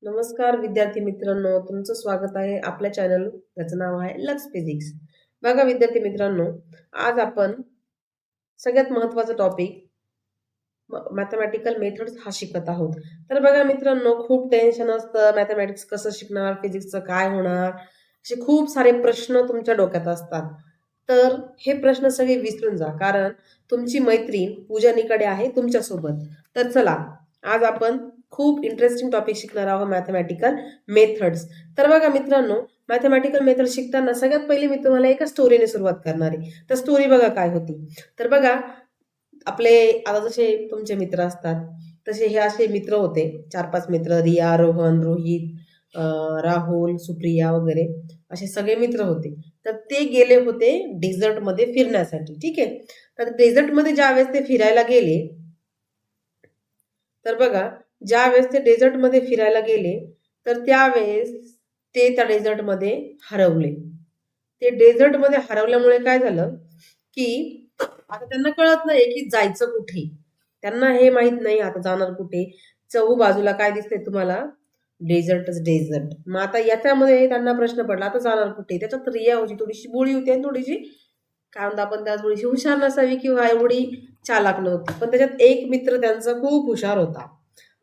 नमस्कार विद्यार्थी मित्रांनो, तुमचं स्वागत आहे आपल्या चॅनल ज्याचं नाव आहे लक्स फिजिक्स. बघा विद्यार्थी मित्रांनो, आज आपण सगळ्यात महत्त्वाचा टॉपिक मॅथमॅटिकल मेथड्स हा शिकत आहोत. तर बघा मित्रांनो, खूप टेन्शन असतं, मॅथमॅटिक्स कसं शिकणार, फिजिक्सचं काय होणार, असे खूप सारे प्रश्न तुमच्या डोक्यात असतात. तर हे प्रश्न सगळे विसरून जा, कारण तुमची मैत्रीण पूजा निकडे आहे तुमच्यासोबत. तर चला, आज आपण खूप इंटरेस्टिंग टॉपिक शिकणार आहोत, मॅथमॅटिकल मेथड्स. तर बघा मित्रांनो, मॅथमॅटिकल मेथड शिकताना सगळ्यात पहिले मी तुम्हाला एका स्टोरीने सुरुवात करणार आहे. तर स्टोरी बघा काय होती. तर बघा, आपले आता जसे तुमचे मित्र असतात, तसे हे असे मित्र होते, 4-5 मित्र. रिया, रोहन, रोहित, राहुल, सुप्रिया वगैरे असे सगळे मित्र होते. तर ते गेले होते डेझर्टमध्ये फिरण्यासाठी. ठीक आहे. तर डेझर्टमध्ये ज्यावेळेस ते फिरायला गेले, तर बघा, ज्यावेळेस ते डेझर्टमध्ये फिरायला गेले, तर त्यावेळेस ते त्या डेझर्टमध्ये हरवले. ते डेझर्टमध्ये हरवल्यामुळे काय झालं, की आता त्यांना कळत नाही की जायचं कुठे. त्यांना हे माहित नाही आता जाणार कुठे. चहू बाजूला काय दिसतंय तुम्हाला? डेझर्टच डेझर्ट. मग आता याच्यामध्ये त्यांना प्रश्न पडला, आता जाणार कुठे? त्याच्यात रिया होती, थोडीशी भोळी होती आणि थोडीशी काय म्हणतो आपण त्याला, थोडीशी हुशार नसावी किंवा एवढी चालाक नव्हती. पण त्याच्यात एक मित्र त्यांचा खूप हुशार होता.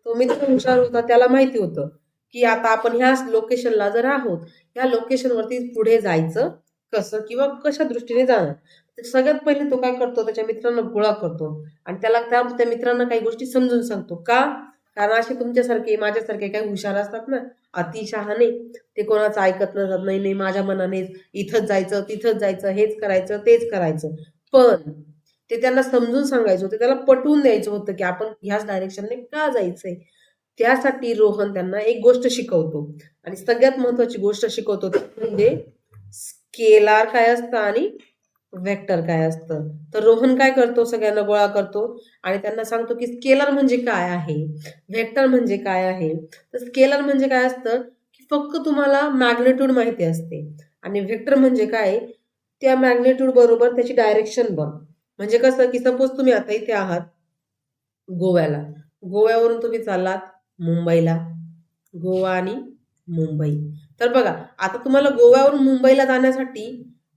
तो मित्र हुशार होता, त्याला माहिती होतं की आता आपण ह्या लोकेशनला जर आहोत, ह्या लोकेशनवरती पुढे जायचं कसं किंवा कशा दृष्टीने जाणार. तर सगळ्यात पहिले तो काय करतो, त्याच्या मित्रांना गोळा करतो आणि त्याला त्या मित्रांना काही गोष्टी समजून सांगतो. का? कारण असे तुमच्यासारखे माझ्यासारखे काही हुशार असतात ना, अतिशहाणे, ते कोणाचं ऐकत नसतात. नाही नाही, माझ्या मनानेच इथंच जायचं, तिथंच जायचं, हेच करायचं, तेच करायचं. पण ते त्यांना समजून सांगायचं होतं, त्याला पटवून द्यायचं होतं की आपण ह्याच डायरेक्शनने का जायचंय. त्यासाठी रोहन त्यांना एक गोष्ट शिकवतो आणि सगळ्यात महत्वाची गोष्ट शिकवतो ती म्हणजे स्केलार काय असतं आणि वेक्टर काय असतं. तर रोहन काय करतो, सगळ्यांना गोळा करतो आणि त्यांना सांगतो की स्केलर म्हणजे काय आहे, व्हेक्टर म्हणजे काय आहे. तर स्केलर म्हणजे काय असतं, की फक्त तुम्हाला मॅग्निट्यूड माहिती असते आणि व्हेक्टर म्हणजे काय, त्या मॅग्निट्यूड बरोबर त्याची डायरेक्शन बघ. म्हणजे कसं, की सपोज तुम्ही आता इथे आहात गोव्याला. गोव्यावरून तुम्ही चाललात मुंबईला. गोवा आणि मुंबई. तर बघा, आता तुम्हाला गोव्यावरून मुंबईला जाण्यासाठी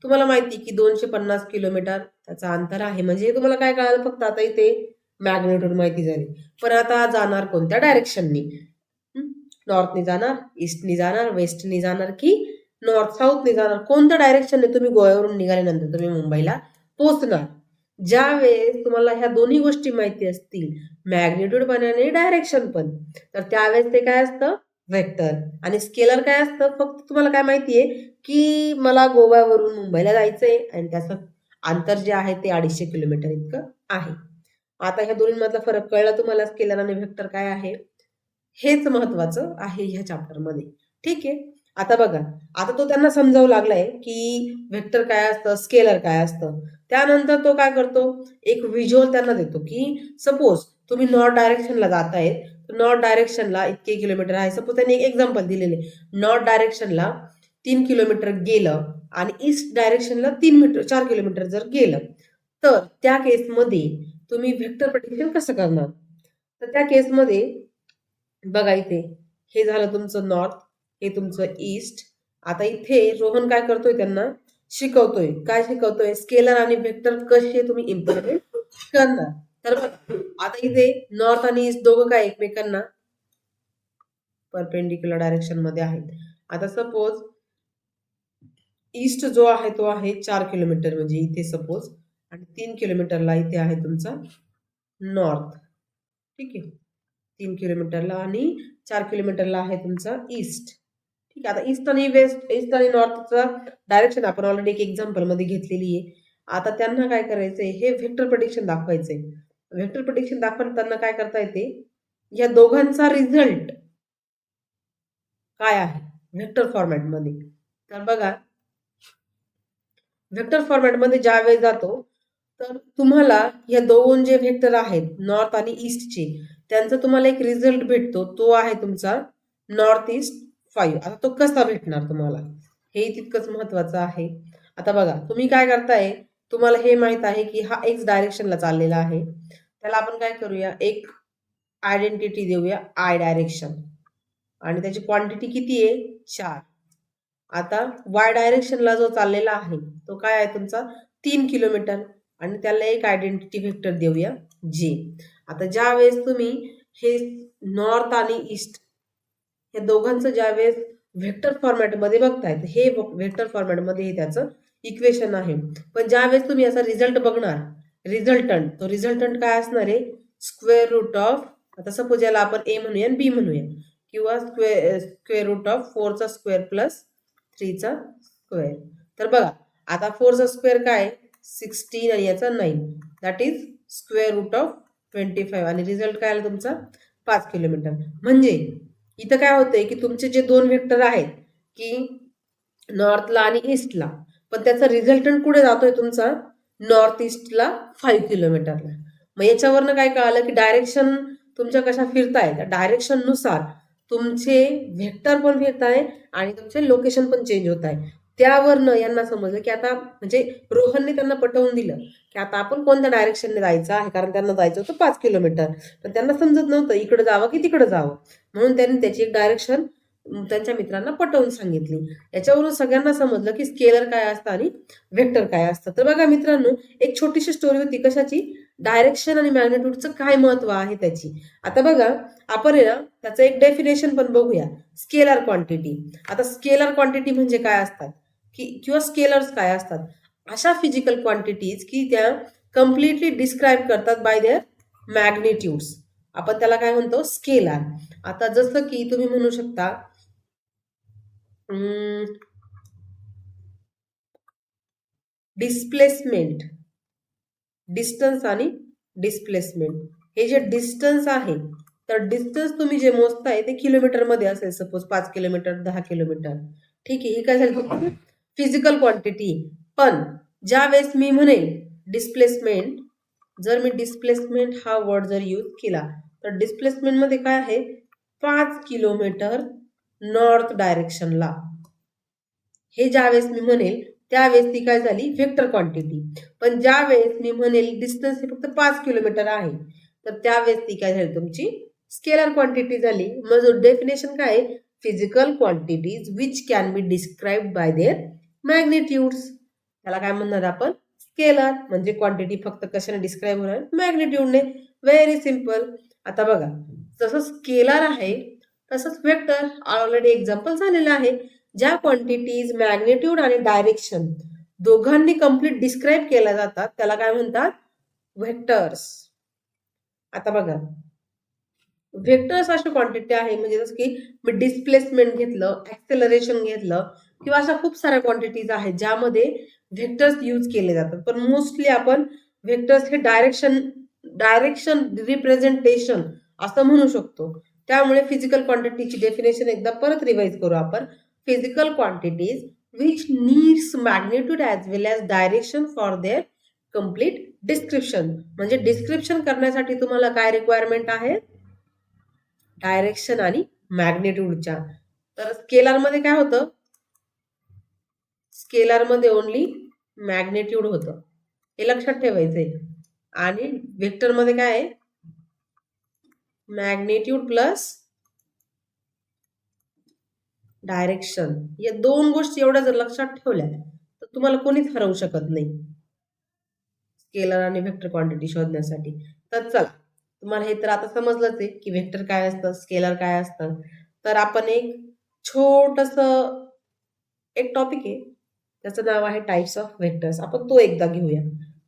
तुम्हाला माहिती की 250 किलोमीटर त्याचं अंतर आहे. म्हणजे हे तुम्हाला काय कळालं, फक्त आता इथे मॅग्निट्यूड माहिती झाली. पण आता जाणार कोणत्या डायरेक्शननी? नॉर्थनी जाणार, ईस्टनी जाणार, वेस्टनी जाणार की नॉर्थ साऊथनी जाणार? कोणत्या डायरेक्शनने तुम्ही गोव्यावरून निघाल्यानंतर तुम्ही मुंबईला पोहोचणार? ज्यावेळेस तुम्हाला ह्या दोन्ही गोष्टी माहिती असतील, मॅग्निट्यूड पण आणि डायरेक्शन पण, तर त्यावेळेस ते काय असतं, व्हेक्टर. आणि स्केलर काय असतं, फक्त तुम्हाला काय माहितीये की मला गोव्यावरून मुंबईला जायचंय आणि त्याचं अंतर जे आहे ते 250 किलोमीटर इतकं आहे. आता ह्या दोन्हीमधला फरक कळला तुम्हाला, स्केलर आणि व्हेक्टर काय आहे. हेच महत्वाचं आहे ह्या चॅप्टरमध्ये. ठीक आहे. आता बघा, आता तो त्यांना समजावू लागलाय की व्हेक्टर काय असतं, स्केलर काय असतं. त्यानंतर तो काय करतो, एक व्हिज्युअल त्यांना देतो की सपोज तुम्ही नॉर्थ डायरेक्शनला जातायत, तर नॉर्थ डायरेक्शनला इतके किलोमीटर आहे. सपोज त्यांनी एक एक्झाम्पल दिलेले, नॉर्थ डायरेक्शनला 3 किलोमीटर गेलं आणि ईस्ट डायरेक्शनला 4 किलोमीटर जर गेलं, तर त्या केसमध्ये तुम्ही व्हेक्टर प्रेडिक्शन कसं करणार. तर त्या केसमध्ये बघा, इथे हे झालं तुमचं नॉर्थ, हे तुमचं ईस्ट. आता इथे रोहन काय करतोय, त्यांना शिकवतोय. काय शिकवतोय? स्केलर आणि व्हेक्टर कसे तुम्ही इम्प्लिमेंट करणार. तर बघा, आता इथे नॉर्थ आणि ईस्ट दोघं काय एकमेकांना परपेंडिक्युलर डायरेक्शन मध्ये आहेत. आता सपोज ईस्ट जो आहे तो आहे 4 किलोमीटर, म्हणजे इथे सपोज, आणि 3 किलोमीटरला इथे आहे तुमचा नॉर्थ. ठीक आहे. 3 किलोमीटरला आणि 4 किलोमीटरला आहे तुमचा ईस्ट. ठीक आहे. आता ईस्ट आणि वेस्ट, ईस्ट आणि नॉर्थचा डायरेक्शन आपण ऑलरेडी एक एक्झाम्पल मध्ये घेतलेली आहे. आता त्यांना काय करायचंय, हे व्हेक्टर प्रेडिक्शन दाखवायचंय. व्हेक्टर प्रेडिक्शन दाखवताना त्यांना काय करता येते, या दोघांचा रिझल्ट काय आहे व्हेक्टर फॉर्मॅटमध्ये. तर बघा, व्हेक्टर फॉर्मॅटमध्ये ज्या वेळेस जातो, तर तुम्हाला या दोन जे व्हेक्टर आहेत नॉर्थ आणि ईस्टचे, त्यांचा तुम्हाला एक रिझल्ट भेटतो. तो आहे तुमचा नॉर्थ ईस्ट 5. आता तो कसा भेटणार तुम्हाला, हे तितकंच महत्वाचं आहे. आता बघा, तुम्ही काय करताय, तुम्हाला हे माहित आहे की हा एक्स डायरेक्शनला चाललेला आहे. त्याला आपण काय करूया, एक आयडेंटिटी देऊया, आय डायरेक्शन. आणि त्याची क्वांटिटी किती आहे 4. आता वाय डायरेक्शनला जो चाललेला आहे तो काय आहे तुमचा 3 किलोमीटर आणि त्याला एक आयडेंटिटी व्हेक्टर देऊया जे. आता ज्या वेळेस तुम्ही हे नॉर्थ आणि ईस्ट या दोघांचं ज्या वेळेस व्हेक्टर फॉर्मॅटमध्ये बघताय हे व्हेक्टर फॉर्मॅटमध्ये हे त्याचं इक्वेशन आहे. पण ज्या वेळेस तुम्ही याचा रिझल्ट बघणार रिझल्टंट तो रिझल्टंट काय असणार आहे स्क्वेअर रूट ऑफ. आता सपोज याला आपण ए म्हणूया आणि बी म्हणूया किंवा स्क्वेअर रूट ऑफ 4चा स्क्वेअर प्लस 3चा स्क्वेअर. तर बघा आता 4चा स्क्वेअर काय 16 आणि याचा 9 that is square root of 25 आणि रिझल्ट काय आला तुमचा 5 किलोमीटर. म्हणजे इथं काय होतंय की तुमचे जे दोन व्हेक्टर आहेत की नॉर्थला आणि ईस्टला पण त्याचा रिझल्टंट कुठे जातोय तुमचा नॉर्थ ईस्टला 5 किलोमीटरला. मग याच्यावरनं काय कळालं की डायरेक्शन तुमच्या कशा फिरताय त्या डायरेक्शन नुसार तुमचे व्हेक्टर पण फिरताय आणि तुमचे लोकेशन पण चेंज होत आहे. त्यावरनं यांना समजलं की आता म्हणजे रोहनने त्यांना पटवून दिलं की आता आपण कोणत्या डायरेक्शनने जायचं आहे कारण त्यांना जायचं होतं 5 किलोमीटर पण त्यांना समजत नव्हतं इकडे जावं की तिकडे जावं म्हणून त्यांनी त्याची एक डायरेक्शन त्यांच्या मित्रांना पटवून सांगितली. याच्यावरून सगळ्यांना समजलं की स्केलर काय असतं आणि व्हेक्टर काय असतं. तर बघा मित्रांनो एक छोटीशी स्टोरी होती कशाची डायरेक्शन आणि मॅग्नेट्यूडचं काय महत्व आहे त्याची. आता बघा आपण आहे ना त्याचं एक डेफिनेशन पण बघूया स्केलर क्वांटिटी. आता स्केलर क्वांटिटी म्हणजे काय असतात की किंवा स्केलर्स काय असतात अशा फिजिकल क्वांटिटीज की त्या कम्प्लिटली डिस्क्राईब करतात बाय देअर मॅग्नेट्यूड्स. आपण त्याला काय म्हणतो स्केलर. आता जसं की तुम्ही म्हणू शकता डिस्प्लेसमेंट डिस्टन्स आणि डिस्प्लेसमेंट. हे जे डिस्टन्स आहे तर डिस्टन्स तुम्ही जे मोजताय ते किलोमीटर मध्ये असेल सपोज 5 किलोमीटर 10 किलोमीटर ठीक आहे. ही काय झाली फिजिकल क्वांटिटी. पण ज्या वेळेस मी म्हणेल डिस्प्लेसमेंट जर मी डिस्प्लेसमेंट हा वर्ड जर यूज केला तर डिस्प्लेसमेंट मध्ये काय आहे 5 किलोमीटर नॉर्थ डायरेक्शनला. हे ज्या वेळेस मी म्हणेल त्यावेळेस ती काय झाली व्हेक्टर क्वांटिटी. पण ज्या वेळेस मी म्हणेल डिस्टन्स हे फक्त 5 किलोमीटर आहे तर त्यावेळेस ती काय झाली तुमची स्केलर क्वांटिटी झाली. मग डेफिनेशन काय आहे physical quantities which can be described by their magnitudes. त्याला काय म्हणणार आपण स्केलर. म्हणजे क्वांटिटी फक्त कशाने डिस्क्राईब होणार मॅग्नेट्यूडने. Very simple. आता बघा जसं स्केलर आहे तसंच व्हेक्टर ऑलरेडी एक्झाम्पल झालेलं आहे. ज्या क्वांटिटीज मॅग्नेट्यूड आणि डायरेक्शन दोघांनी कम्प्लीट डिस्क्राईब केल्या जातात त्याला काय म्हणतात व्हेक्टर्स. आता बघा व्हेक्टर्स अशी क्वांटिटी आहे म्हणजे जसं की मी डिस्प्लेसमेंट घेतलं ऍक्सेलरेशन घेतलं किंवा अशा खूप साऱ्या क्वांटिटीज आहेत ज्यामध्ये व्हेक्टर्स यूज केले जातात. पण मोस्टली आपण व्हेक्टर्स हे डायरेक्शन रिप्रेझेंटेशन असं म्हणू शकतो. त्यामुळे फिजिकल क्वांटिटीची डेफिनेशन एकदा परत रिवाइज करू आपण. Physical quantities which needs magnitude as well as direction for their complete description. म्हणजे डिस्क्रिप्शन करण्यासाठी तुम्हाला काय रिक्वायरमेंट आहे डायरेक्शन आणि मॅग्नेट्यूडच्या. तर स्केलर मध्ये काय होतं स्केलर मध्ये ओनली मॅग्नेट्यूड होतं हे लक्षात ठेवायचंय. आणि व्हेक्टर मध्ये काय आहे मॅग्नेट्यूड प्लस डायरेक्शन. या दोन गोष्टी एवढ्या जर लक्षात ठेवल्या तर तुम्हाला कोणीच हरवू शकत नाही स्केलर आणि व्हेक्टर क्वांटिटी शोधण्यासाठी. तर चला तुम्हाला हे तर आता समजलंच आहे की व्हेक्टर काय असतं स्केलर काय असतं. तर आपण एक छोटस एक टॉपिक आहे त्याचं नाव आहे टाइप्स ऑफ व्हेक्टर्स. आपण तो एकदा घेऊया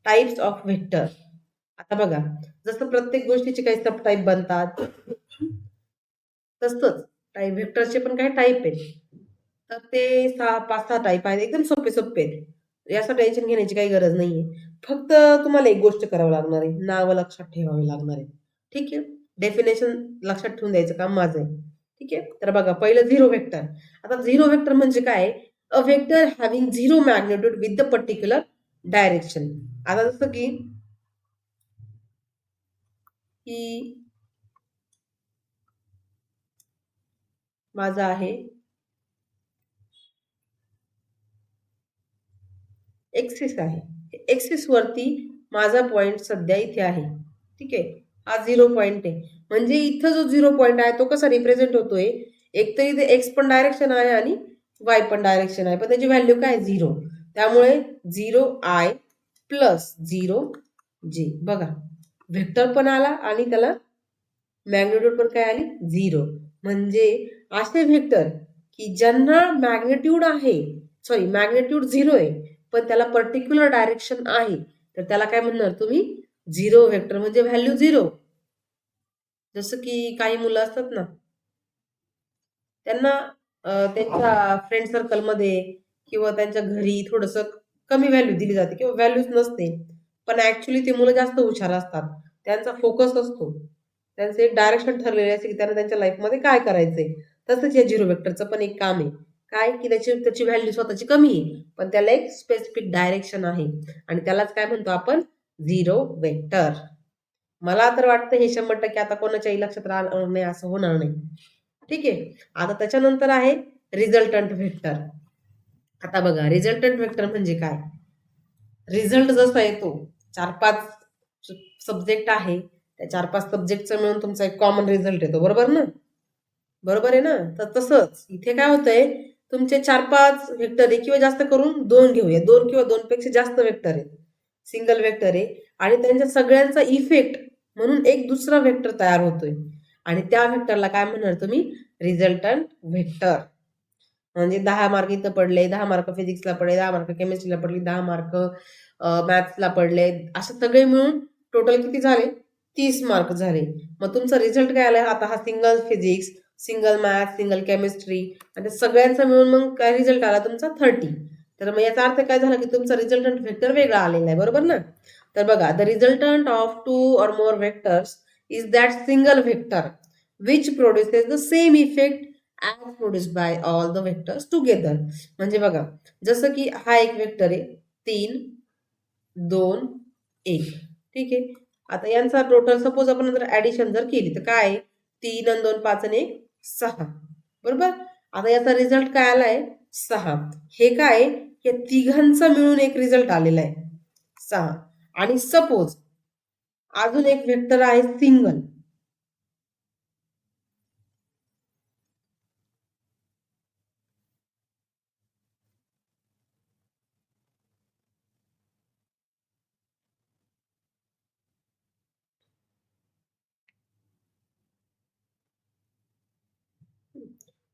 टाइप्स ऑफ व्हेक्टर. आता बघा जसं प्रत्येक गोष्टीचे काही सब टाईप बनतात तसंच टाईप व्हेक्टरचे पण काही टाईप आहेत. तर ते 5-6 टाईप आहेत एकदम सोपे सोपे आहेत. याचं टेन्शन घेण्याची काही गरज नाहीये. फक्त तुम्हाला एक गोष्ट करावं लागणार आहे नावं लक्षात ठेवावी लागणार आहे. ठीक आहे. डेफिनेशन लक्षात ठेवून द्यायचं काम माझं आहे. ठीक आहे. तर बघा पहिलं झिरो व्हेक्टर. आता झिरो व्हेक्टर म्हणजे काय a vector having zero magnitude with the particular direction. आता जसं की माझा आहे एक्सिस आहे. एक्सिस वरती माझा पॉइंट सध्या इथे आहे. ठीक आहे. हा 0 पॉइंट आहे म्हणजे इथं जो 0 पॉइंट आहे तो कसा रिप्रेझेंट होतोय एक तर इथे एक्स पण डायरेक्शन आहे आणि वाय पण डायरेक्शन आहे, पण त्याची व्हॅल्यू काय 0. त्यामुळे 0i प्लस 0j. बघा व्हेक्टर पण आला आणि त्याला मॅग्निट्यूड पण काय आली 0. म्हणजे असे व्हेक्टर की ज्यांना मॅग्निट्यूड आहे, सॉरी मॅग्निट्यूड 0 आहे पण त्याला पर्टिक्युलर डायरेक्शन आहे, तर त्याला काय म्हणणार तुम्ही 0 व्हेक्टर, म्हणजे व्हॅल्यू 0. जसं की काही मुलं असतात ना, त्यांना त्यांच्या फ्रेंड सर्कलमध्ये किंवा त्यांच्या घरी थोडंसं कमी व्हॅल्यू दिली जाते किंवा व्हॅल्यूच नसते, पण ऍक्च्युली ते मुलं जास्त हुशार असतात. त्यांचा फोकस असतो, त्यांचं एक डायरेक्शन ठरलेले असते की त्यांना त्यांच्या लाईफमध्ये काय करायचंय. तसंच या झिरो वेक्टरचं पण एक काम आहे, काय की त्याची व्हॅल्यू स्वतःची कमी आहे पण त्याला एक स्पेसिफिक डायरेक्शन आहे आणि त्यालाच काय म्हणतो आपण झिरो वेक्टर. मला तर वाटतं हे 100% आता कोणाच्याही लक्षात राहणार नाही, असं होणार नाही. ठीक आहे. आता त्याच्यानंतर आहे रिझल्टंट व्हेक्टर. आता बघा रिझल्टंट व्हेक्टर म्हणजे काय. रिझल्ट जसा येतो 4-5 सब्जेक्ट आहे, त्या 4-5 सब्जेक्टचा मिळून तुमचा एक कॉमन रिझल्ट येतो, बरोबर ना. बरोबर आहे ना. तर तसंच इथे काय होतंय, तुमचे 4-5 व्हेक्टर आहे किंवा जास्त करून 2 घेऊया, 2 किंवा 2 पेक्षा जास्त व्हेक्टर आहेत, सिंगल व्हेक्टर आहे आणि त्यांच्या सगळ्यांचा इफेक्ट म्हणून एक दुसरा व्हेक्टर तयार होतोय आणि त्या व्हेक्टरला काय म्हणणार तुम्ही रिझल्टंट व्हेक्टर. म्हणजे 10 मार्क इथं पडले, 10 मार्क फिजिक्सला पडले, 10 मार्क केमिस्ट्रीला पडले, 10 मार्क मॅथ्सला पडले, असे सगळे मिळून टोटल किती झाले 30 मार्क झाले. मग तुमचा रिझल्ट काय आलाय, आता हा single physics, single math, single chemistry आणि सगळ्यांचा मिळून मग काय रिझल्ट आला तुमचा 30. तर मग याचा अर्थ काय झाला की तुमचा रिझल्टंट व्हेक्टर वेगळा आलेला आहे, बरोबर ना. तर बघा the resultant of 2 or more vectors is that single vector which produces the same effect as produced by all the vectors together. म्हणजे बघा जसं की हा एक वेक्टर आहे 3, 2, 1. ठीक आहे. आता यांचा टोटल सपोज आपण जर ऍडिशन जर केली तर काय 3 आणि 2 5 आणि 1 6, बरोबर. आता याचा रिझल्ट काय आलाय 6. हे काय या तिघांचा मिळून एक रिझल्ट आलेला आहे 6. आणि सपोज अजून एक वेक्टर आहे सिंगल,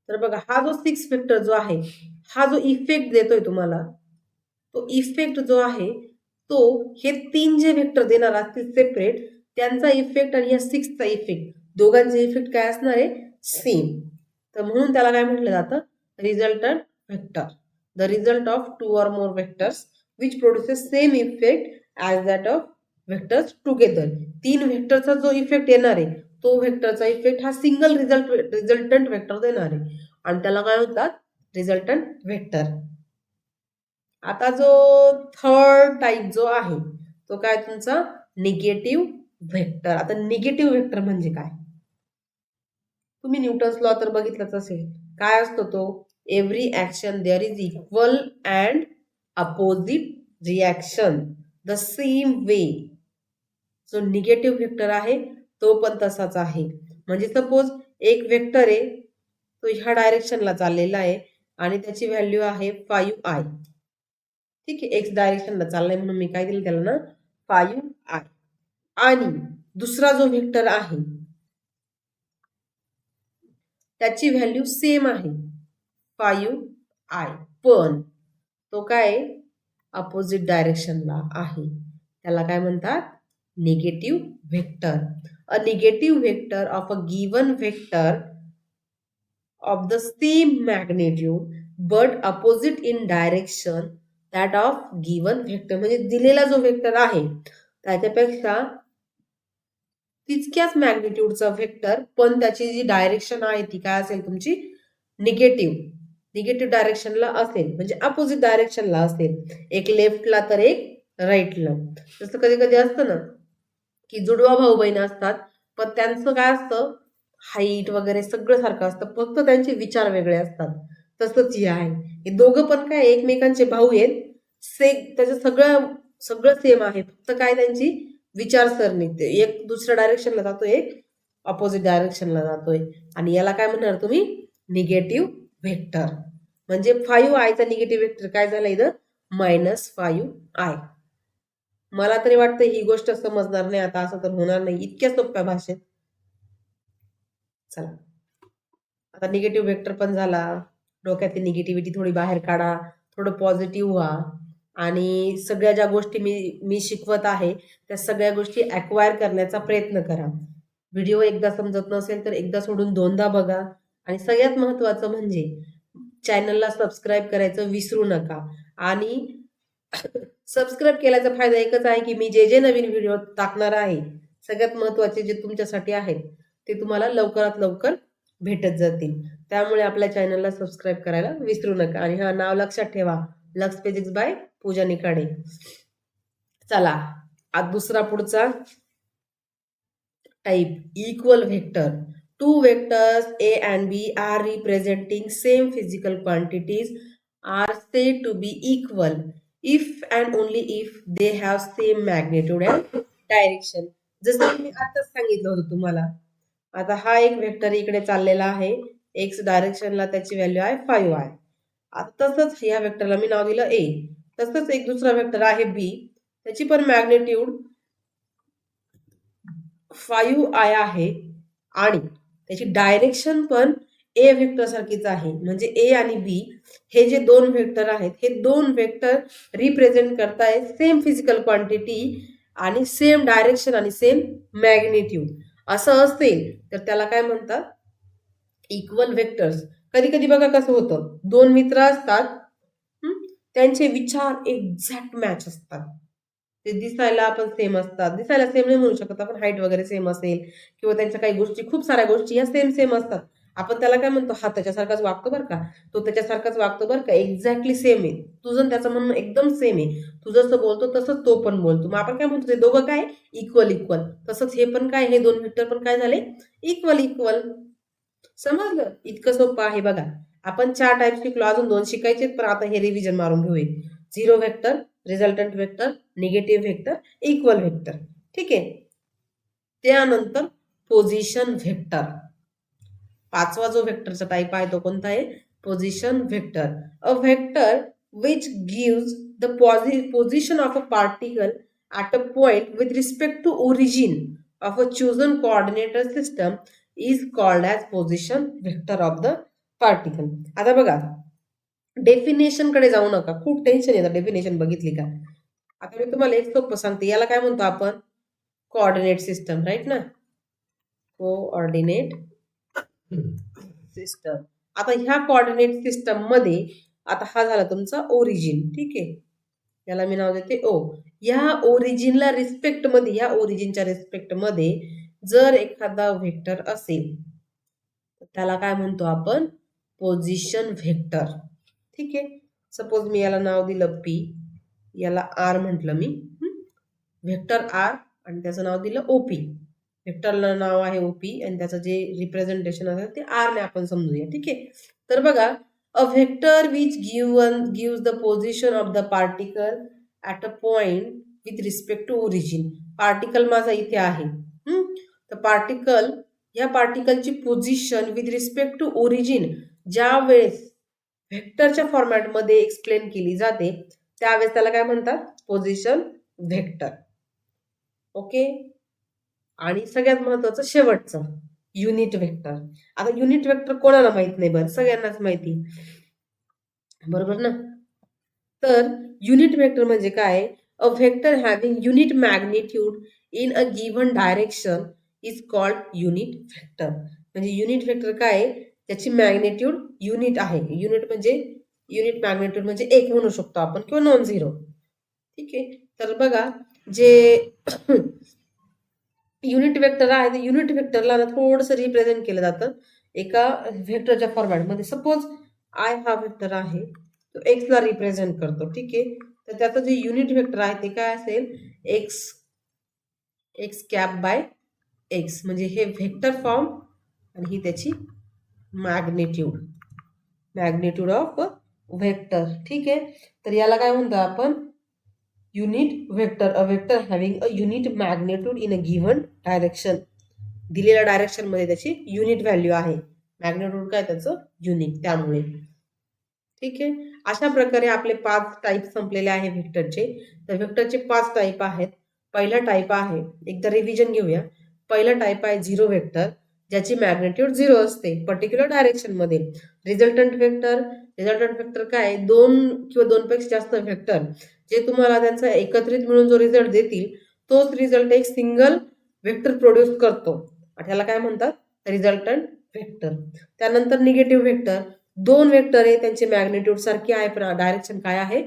तर बघा हा जो 6 वेक्टर जो आहे, हा जो इफेक्ट देतोय तुम्हाला, तो इफेक्ट जो आहे तो हे 3 जे वेक्टर देणार असतील सेपरेट, त्यांचा इफेक्ट आणि या 6चा इफेक्ट दोघांचे इफेक्ट काय असणार आहे सेम. तर म्हणून त्याला काय म्हटलं जातं resultant vector. The result of 2 or more vectors which produces same effect as that of vectors together. 3 व्हेक्टरचा जो इफेक्ट येणार आहे तो व्हेक्टरचा इफेक्ट हा सिंगल रिझल्टंट व्हेक्टर देणार आहे आणि त्याला काय म्हणतात रिझल्टंट व्हेक्टर. आता जो थर्ड टाइप जो आहे तो काय तुमचा निगेटिव्ह व्हेक्टर. आता निगेटिव्ह व्हेक्टर म्हणजे काय, तुम्ही न्यूटन्स लॉ तर बघितलाच असेल. काय असतो तो, every action there is equal and opposite reaction the same way. जो निगेटिव्ह व्हेक्टर आहे तो पण तसाच आहे. म्हणजे सपोज एक व्हेक्टर आहे तो ह्या डायरेक्शनला चाललेला आहे आणि त्याची व्हॅल्यू आहे 5i. ठीक आहे, एक्स डायरेक्शनला चाललाय म्हणून मी काय दिलं त्याला ना 5i. आणि दुसरा जो व्हेक्टर आहे त्याची व्हॅल्यू सेम आहे 5i, पण तो काय अपोजिट डायरेक्शनला आहे, त्याला काय म्हणतात negative vector. A negative vector of a given vector of the same magnitude but opposite in direction that of given vector. म्हणजे दिलेला जो व्हेक्टर आहे त्याच्यापेक्षा तितक्याच मॅग्निट्यूडचा व्हेक्टर पण त्याची जी डायरेक्शन आहे ती काय असेल तुमची निगेटिव्ह डायरेक्शनला असेल, म्हणजे अपोजिट डायरेक्शनला असेल, एक लेफ्टला तर एक राईटला. जसं कधी कधी असतं ना की जुडवा भाऊ बहीण असतात पण त्यांचं काय असतं हाईट वगैरे सगळं सारखं असतं, फक्त त्यांचे विचार वेगळे असतात. तसंच हे आहे, हे दोघं पण काय एकमेकांचे भाऊ आहेत, त्याचं सगळं सगळं सेम आहे, फक्त काय त्यांची विचारसरणी, एक दुसऱ्या डायरेक्शनला जातोय एक अपोजिट डायरेक्शनला जातोय. आणि याला काय म्हणणार तुम्ही निगेटिव्ह व्हेक्टर. म्हणजे 5i चा निगेटिव्ह व्हेक्टर काय झाला इथं -5i. मला तरी वाटतं ही गोष्ट समजणार नाही आता, असं तर होणार नाही इतक्या सोप्या भाषेत. चला आता निगेटिव्ह व्हेक्टर पण झाला, डोक्यातली निगेटिव्हिटी थोडी बाहेर काढा, थोडं पॉझिटिव्ह व्हा आणि सगळ्या ज्या गोष्टी मी शिकवत आहे त्या सगळ्या गोष्टी ॲक्वायर करण्याचा प्रयत्न करा. व्हिडिओ एकदा समजत नसेल तर एकदा सोडून दोनदा बघा आणि सगळ्यात महत्त्वाचं म्हणजे चॅनलला सबस्क्राईब करायचं विसरू नका. आणि सबस्क्राईब केल्याचा फायदा एकच आहे की मी जे नवीन व्हिडिओ टाकणार आहे सगळ्यात महत्त्वाचे जे तुमच्यासाठी आहेत ते तुम्हाला लवकरात लवकर भेटत जातील. त्यामुळे आपल्या चॅनलला सबस्क्राईब करायला विसरू नका. आणि हा नाव लक्षात ठेवा, लक्स फिजिक्स बाय पूजा निखाडे. चला आज दुसरा पुढचा type equal vector. Two vectors A and B are representing same physical quantities are said to be equal if and only if they have same magnitude and direction. जसं मी आताच सांगितलं होतं तुम्हाला. आता हा एक व्हेक्टर इकडे चाललेला आहे, एक्स डायरेक्शनला त्याची व्हॅल्यू आहे 5i. आता तसंच या व्हेक्टरला मी नाव दिलं ए. तसंच एक दुसरा व्हेक्टर आहे बी, त्याची पण मॅग्निट्यूड 5i आहे आणि त्याची डायरेक्शन पण ए व्हेक्टर सारखीच आहे. म्हणजे ए आणि बी हे जे दोन व्हेक्टर आहेत हे दोन व्हेक्टर रिप्रेझेंट करतायत सेम फिजिकल क्वांटिटी आणि सेम डायरेक्शन आणि सेम मॅग्निट्यूड. असं असेल तर त्याला काय म्हणतात इक्वल व्हेक्टर्स. कधी कधी बघा कसं होतं, दोन मित्र असतात, त्यांचे विचार एक्झॅक्ट मॅच असतात, ते दिसायला पण सेम असतात. दिसायला सेम नाही म्हणू शकत आपण, हाईट वगैरे सेम असेल किंवा त्यांच्या काही गोष्टी खूप साऱ्या गोष्टी या सेम असतात. आपण त्याला काय म्हणतो, हा त्याच्यासारखाच वागतो बरं का, तो त्याच्यासारखाच वागतो बरं का, एक्झॅक्टली सेम आहे. तुझं त्याचं म्हणणं एकदम सेम आहे, तू जसं बोलतो तसंच तो पण बोलतो. मग आपण काय म्हणतो, ते दोघं काय इक्वल. तसंच हे पण काय, हे दोन व्हेक्टर पण काय झाले इक्वल. समजलं? इतकं सोपं आहे बघा. आपण 4 टाइप शिकलो, अजून 2 शिकायचे, पण आता हे रिव्हिजन मारून घेऊया. Zero vector, resultant vector, negative vector, equal vector. ठीक आहे. त्यानंतर पोझिशन व्हेक्टर. पाचवा जो व्हेक्टरचा टाइप आहे तो कोणता आहे, position vector. A vector which gives the position of a particle at a point with respect to origin of a chosen coordinate system is called as position vector of the particle. आता बघा, definition कडे जाऊ नका, खूप tension येतं definition बघितली का. आता मी तुम्हाला एक सोपं सांगते, याला काय म्हणतो आपण, कोऑर्डिनेट सिस्टम, राईट ना, कोऑर्डिनेट सिस्टम. आता ह्या कोऑर्डिनेट सिस्टम मध्ये आता हा झाला तुमचा ओरिजिन. ठीक आहे, याला मी नाव देते ओ. या ओरिजिनला रिस्पेक्ट मध्ये, या ओरिजिनच्या रिस्पेक्ट मध्ये जर एखादा व्हेक्टर असेल त्याला काय म्हणतो आपण, पोझिशन व्हेक्टर. ठीक आहे. सपोज मी याला नाव दिलं पी, याला आर म्हटलं मी, व्हेक्टर आर, आणि त्याचं नाव दिलं ओपी. व्हेक्टरला नाव आहे ओपी आणि त्याचं जे रिप्रेझेंटेशन असेल ते आर ने आपण समजूया. ठीक आहे. तर बघा, a vector which gives the position of the particle at a point with respect to origin. Particle माझा इथे आहे, तर पार्टिकल, या पार्टिकलची position with respect to origin ज्या वेळेस व्हेक्टरच्या फॉर्मॅटमध्ये एक्सप्लेन केली जाते त्यावेळेस त्याला काय म्हणतात, पोझिशन व्हेक्टर. ओके. आणि सगळ्यात महत्वाचं शेवटचं युनिट व्हेक्टर. आता युनिट व्हेक्टर कोणाला माहित नाही, बरं सगळ्यांनाच माहिती, बरोबर ना. तर युनिट व्हेक्टर म्हणजे काय, a vector having unit magnitude in a given direction is called unit vector. म्हणजे युनिट व्हेक्टर काय, त्याची मॅग्निट्यूड युनिट आहे. युनिट म्हणजे, युनिट मॅग्निट्यूड म्हणजे एक म्हणू शकतो आपण किंवा नॉन झिरो. ठीक आहे. तर बघा, जे युनिट व्हेक्टर आहे ते युनिट व्हेक्टरला ना थोडंसं रिप्रेझेंट केलं जातं एका व्हेक्टरच्या फॉर्मॅटमध्ये. सपोज आय हा व्हेक्टर आहे, तो एक्स ला रिप्रेझेंट करतो. ठीक आहे. तर त्याचं जे युनिट व्हेक्टर आहे ते काय असेल, एक्स कॅप बाय एक्स. म्हणजे हे व्हेक्टर फॉर्म आणि ही त्याची मॅग्निट्यूड ऑफ व्हेक्टर. ठीक आहे. तर याला काय म्हणतो आपण, unit vector. A vector having a unit magnitude in a given direction. दिलेल्या डायरेक्शन मध्ये त्याची युनिट व्हॅल्यू आहे, मॅग्निट्यूड काय त्याचं युनिक, त्यामुळे. ठीक आहे. अशा प्रकारे आपले 5 टाईप संपलेले आहे व्हेक्टरचे. तर व्हेक्टरचे 5 टाईप आहेत. पहिला टाईप आहे, एकदा रिव्हिजन घेऊया. पहिला टाईप आहे झिरो व्हेक्टर, ज्याची मॅग्निट्यूड 0 असते पर्टिक्युलर डायरेक्शनमध्ये. रिझल्टंट व्हेक्टर काय, 2 किंवा 2 पेक्षा जास्त व्हेक्टर जे तुम्हाला त्यांचा एकत्रित मिळून जो रिझल्ट देतील, तोच रिझल्ट एक सिंगल व्हेक्टर प्रोड्यूस करतो. त्याला काय म्हणतात, रिझल्टंट व्हेक्टर. त्यानंतर निगेटिव्ह व्हेक्टर, 2 व्हेक्टर आहे, त्यांची मॅग्निट्यूड सारखी आहे पण डायरेक्शन काय आहे,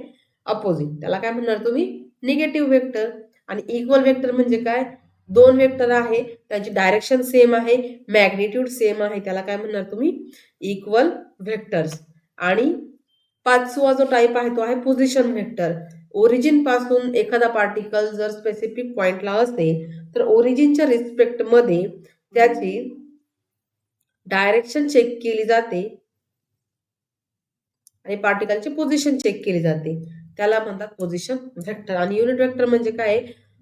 अपोजिट. त्याला काय म्हणणार तुम्ही, निगेटिव्ह व्हेक्टर. आणि इक्वल व्हेक्टर म्हणजे काय, 2 व्हेक्टर आहे, त्यांची डायरेक्शन सेम आहे, मॅग्निट्यूड सेम आहे, त्याला काय म्हणणार तुम्ही, इक्वल व्हेक्टर्स. आणि 5वा जो टाईप आहे तो आहे पोझिशन व्हेक्टर. ओरिजिन पासून एखादा पार्टिकल जर स्पेसिफिक पॉइंटला असेल तर ओरिजिनच्या रिस्पेक्टमध्ये त्याची डायरेक्शन चेक केली जाते आणि पार्टिकलची पोझिशन चेक केली जाते, त्याला म्हणतात पोझिशन व्हेक्टर. आणि युनिट व्हेक्टर म्हणजे काय,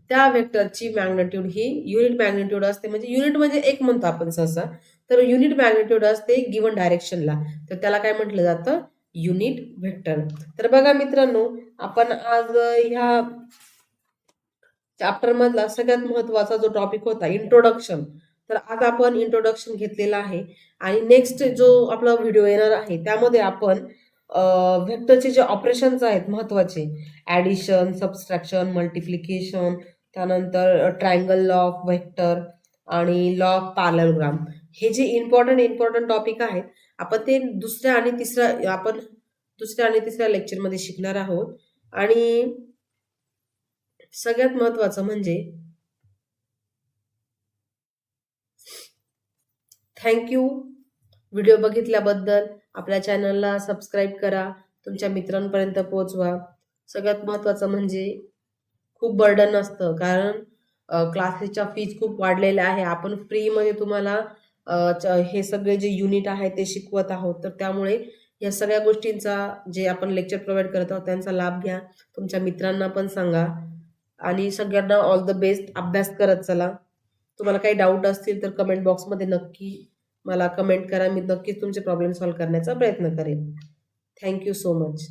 त्या व्हेक्टरची मॅग्निट्यूड ही युनिट मॅग्निट्यूड असते. म्हणजे युनिट म्हणजे एक म्हणतो आपण सहसा, तर युनिट मॅग्निट्यूड असते गिवन डायरेक्शनला, तर त्याला काय म्हटलं जातं, युनिट व्हेक्टर. तर बघा मित्रांनो, आपण आज ह्या चॅप्टर मधला सगळ्यात महत्वाचा जो टॉपिक होता इंट्रोडक्शन, तर आज आपण इंट्रोडक्शन घेतलेलं आहे. आणि नेक्स्ट जो आपला व्हिडिओ येणार आहे त्यामध्ये आपण व्हेक्टरचे जे ऑपरेशन्स आहेत महत्वाचे, ॲडिशन, सबस्ट्रॅक्शन, मल्टिप्लिकेशन, त्यानंतर ट्रायंगल लॉ ऑफ व्हेक्टर आणि लॉ ऑफ पॅरललोग्राम, हे जे इम्पॉर्टंट टॉपिक आहेत आपण ते दुसऱ्या आणि तिसऱ्या लेक्चरमध्ये शिकणार आहोत. आणि सगळ्यात महत्वाचं म्हणजे थँक्यू व्हिडिओ बघितल्याबद्दल. आपल्या चॅनलला सबस्क्राईब करा, तुमच्या मित्रांपर्यंत पोहोचवा. सगळ्यात महत्वाचं म्हणजे खूप बर्डन असतं, कारण क्लासेसच्या फीज खूप वाढलेल्या आहे. आपण फ्रीमध्ये तुम्हाला हे सगळे जे युनिट आहे ते शिकवत आहोत, तर त्यामुळे या सगळ्या गोष्टींचा जे आपण लेक्चर प्रोव्हाइड करत आहोत त्यांचा लाभ घ्या, तुमच्या मित्रांना पण सांगा. आणि सगळ्यांना ऑल द बेस्ट, अभ्यास करत चला. तुम्हाला काही डाऊट असतील तर कमेंट बॉक्समध्ये नक्की मला कमेंट करा, मी नक्कीच तुमचे प्रॉब्लेम सॉल्व्ह करण्याचा प्रयत्न करेन. Thank you so much.